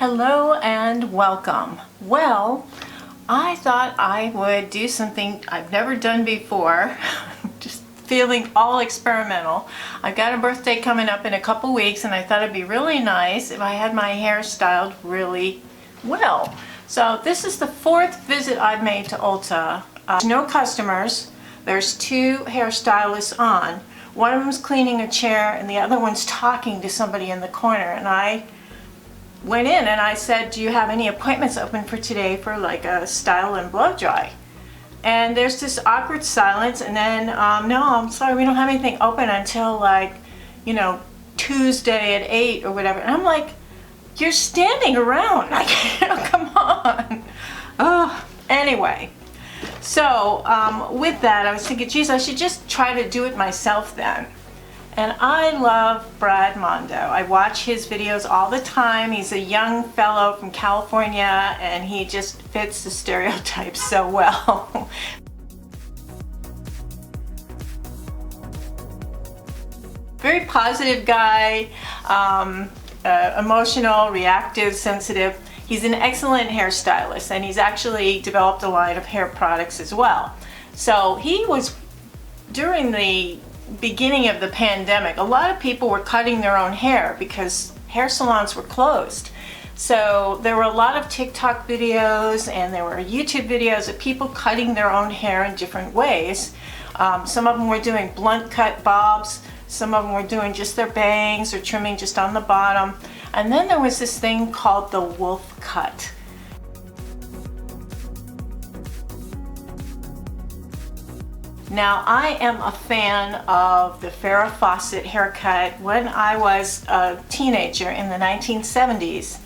Hello and welcome. Well, I thought I would do something I've never done before. Just feeling all experimental. I've got a birthday coming up in a couple weeks and I thought it'd be really nice if I had my hair styled really well. So this is the fourth visit I've made to Ulta. No customers. There's two hairstylists on. One of them's cleaning a chair and the other one's talking to somebody in the corner, and I went in and I said, do you have any appointments open for today for like a style and blow dry? And there's this awkward silence, and then no, I'm sorry, we don't have anything open until like, Tuesday at 8 or whatever. And I'm like, you're standing around, like, come on. Oh, anyway, so with that I was thinking, geez, I should just try to do it myself then. And I love Brad Mondo. I watch his videos all the time. He's a young fellow from California and he just fits the stereotypes so well. Very positive guy, emotional, reactive, sensitive. He's an excellent hairstylist and he's actually developed a line of hair products as well. So he was, during the beginning of the pandemic, a lot of people were cutting their own hair because hair salons were closed. So there were a lot of TikTok videos and there were YouTube videos of people cutting their own hair in different ways. Some of them were doing blunt cut bobs, some of them were doing just their bangs or trimming just on the bottom. And then there was this thing called the wolf cut. Now, I am a fan of the Farrah Fawcett haircut. When I was a teenager in the 1970s,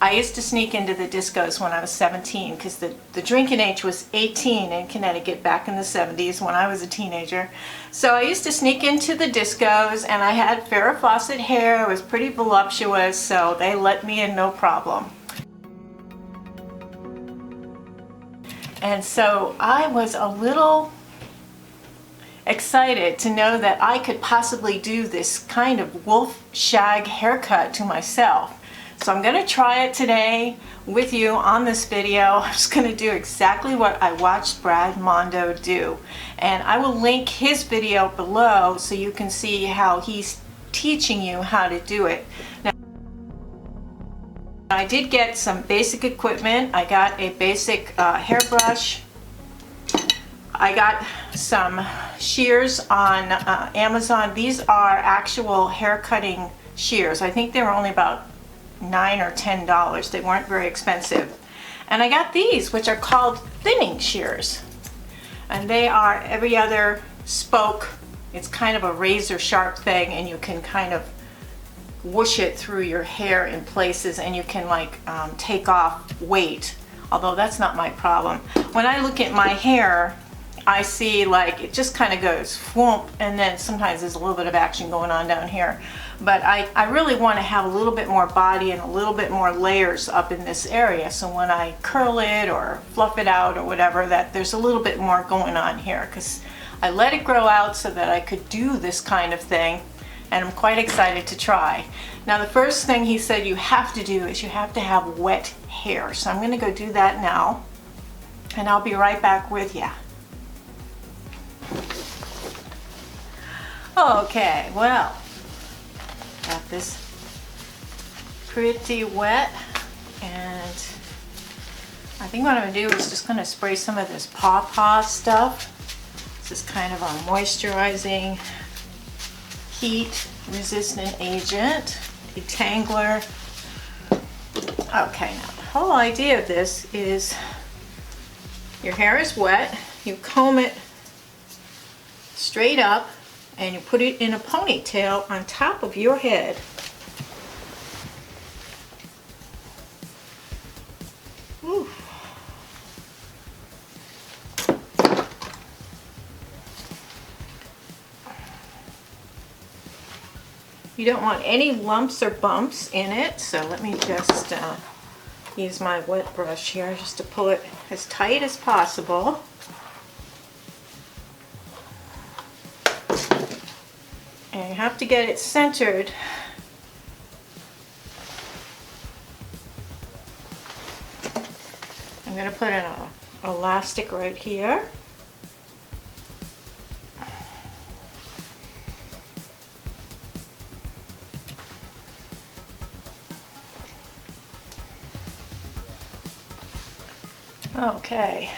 I used to sneak into the discos when I was 17 because the drinking age was 18 in Connecticut back in the 70s when I was a teenager. So I used to sneak into the discos and I had Farrah Fawcett hair. It was pretty voluptuous, so they let me in no problem. And so I was a little excited to know that I could possibly do this kind of wolf shag haircut to myself. So I'm going to try it today with you on this video. I'm just going to do exactly what I watched Brad Mondo do. And I will link his video below so you can see how he's teaching you how to do it. Now, I did get some basic equipment. I got a basic hairbrush. I got some shears on Amazon. These are actual hair cutting shears. I think they were only about $9 or $10. They weren't very expensive. And I got these, which are called thinning shears. And they are every other spoke. It's kind of a razor sharp thing, and you can kind of whoosh it through your hair in places, and you can like take off weight. Although that's not my problem. When I look at my hair, I see like it just kind of goes whoomp, and then sometimes there's a little bit of action going on down here. But I really want to have a little bit more body and a little bit more layers up in this area, so when I curl it or fluff it out or whatever, that there's a little bit more going on here, because I let it grow out so that I could do this kind of thing, and I'm quite excited to try. Now, the first thing he said you have to do is you have to have wet hair, so I'm going to go do that now, and I'll be right back with you. Okay, well, got this pretty wet, and I think what I'm going to do is just going to spray some of this pawpaw stuff. This is kind of a moisturizing, heat resistant agent, detangler. Okay, now the whole idea of this is your hair is wet, you comb it straight up, and you put it in a ponytail on top of your head. Ooh. You don't want any lumps or bumps in it, so let me just use my wet brush here just to pull it as tight as possible. And you have to get it centered going to put an elastic right here. Okay.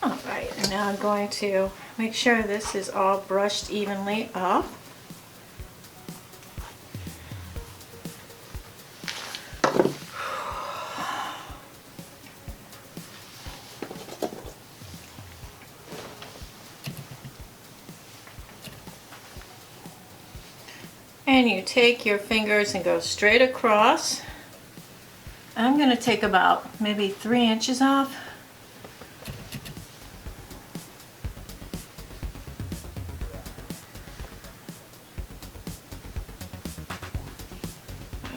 All right, and now I'm going to make sure this is all brushed evenly up. And you take your fingers and go straight across. I'm going to take about maybe 3 inches off.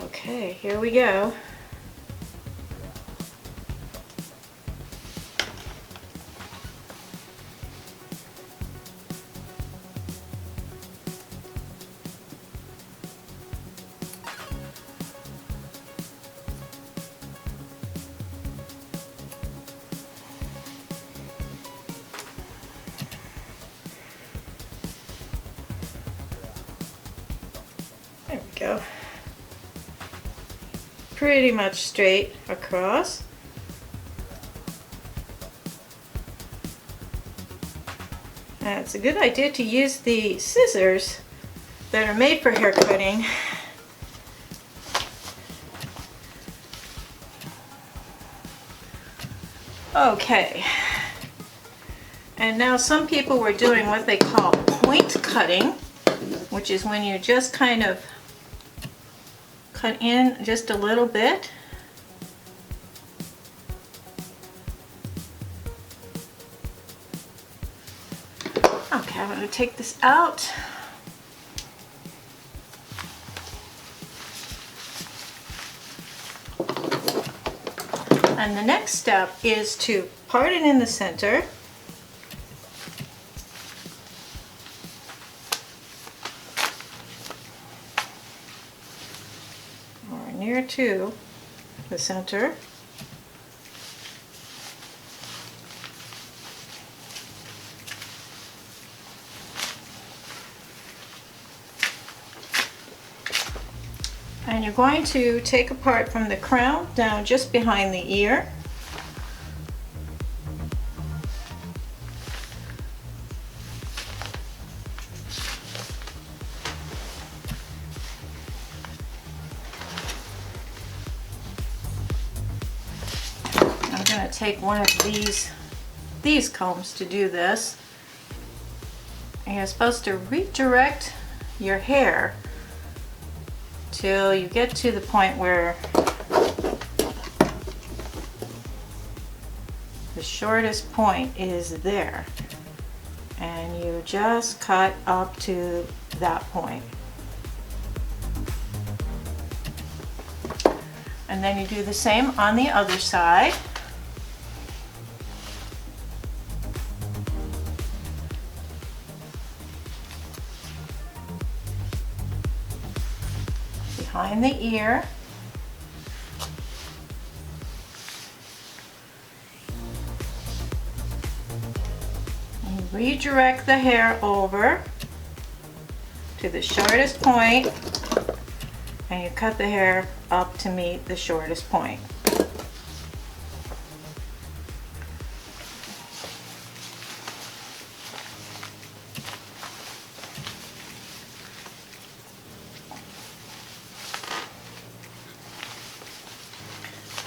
Okay, here we go. There we go. Pretty much straight across. And it's a good idea to use the scissors that are made for hair cutting. Okay. And now some people were doing what they call point cutting, which is when you just kind of cut in just a little bit. Okay, I'm going to take this out. And the next step is to part it in the center. Or near to the center. And you're going to take apart from the crown down just behind the ear. I'm going to take one of these combs to do this. And you're supposed to redirect your hair till you get to the point where the shortest point is there, and you just cut up to that point. And then you do the same on the other side. Behind the ear. You redirect the hair over to the shortest point, and you cut the hair up to meet the shortest point.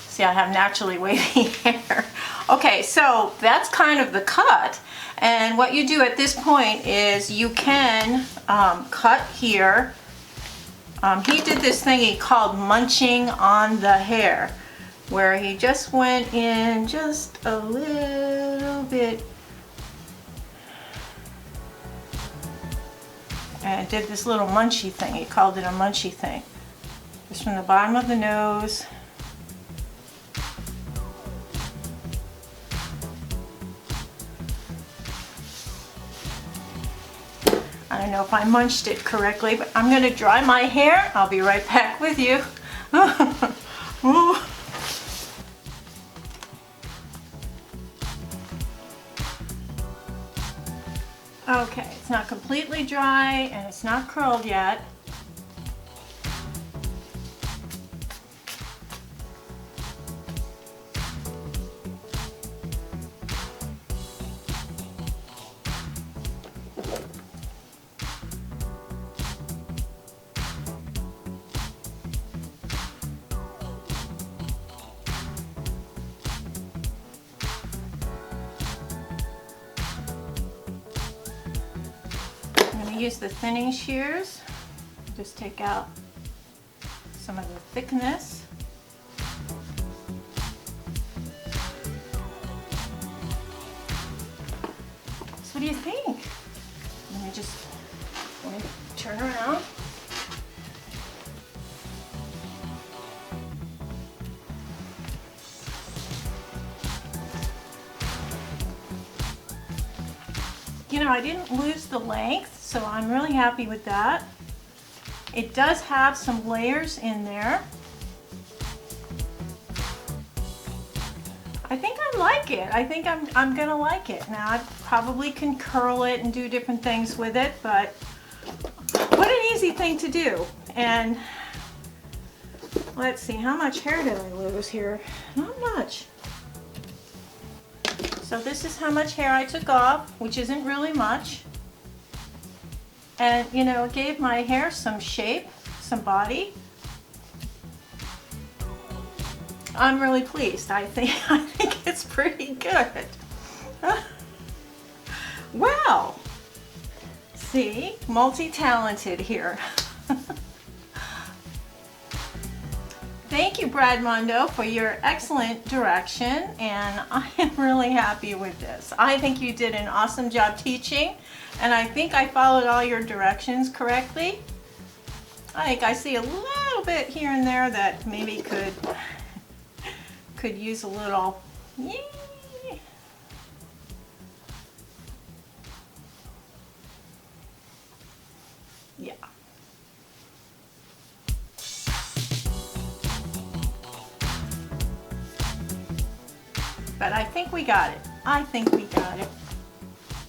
See, I have naturally wavy hair. Okay, so that's kind of the cut. And what you do at this point is you can cut here. He did this thing he called munching on the hair, where he just went in just a little bit and did this little munchy thing. He called it a munchy thing. Just from the bottom of the nose I don't know if I munched it correctly, but I'm gonna dry my hair. I'll be right back with you. Ooh. Okay, it's not completely dry and it's not curled yet. Use the thinning shears, just take out some of the thickness. So what do you think? Let me turn around. You know, I didn't lose the length, so I'm really happy with that. It does have some layers in there. I think I like it. I think I'm gonna like it. Now I probably can curl it and do different things with it, but what an easy thing to do. And let's see, how much hair did I lose here? Not much. So this is how much hair I took off, which isn't really much. And you know, it gave my hair some shape, some body. I'm really pleased. I think it's pretty good. Wow. See, multi-talented here. Thank you, Brad Mondo, for your excellent direction, and I am really happy with this. I think you did an awesome job teaching, and I think I followed all your directions correctly. I think I see a little bit here and there that maybe could use a little, yeah. But I think we got it. I think we got it.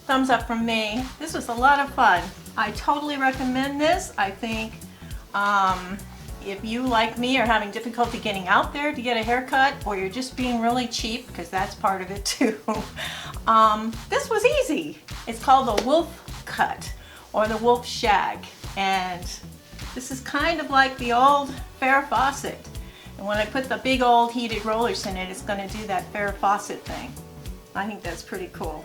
Thumbs up from me. This was a lot of fun. I totally recommend this. I think if you, like me, are having difficulty getting out there to get a haircut, or you're just being really cheap, because that's part of it too, this was easy. It's called the wolf cut, or the wolf shag. And this is kind of like the old Farrah Fawcett. And when I put the big old heated rollers in it, it's going to do that Farrah Fawcett thing. I think that's pretty cool.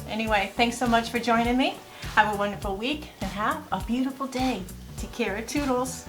Anyway, thanks so much for joining me. Have a wonderful week and have a beautiful day. Take care. Toodles.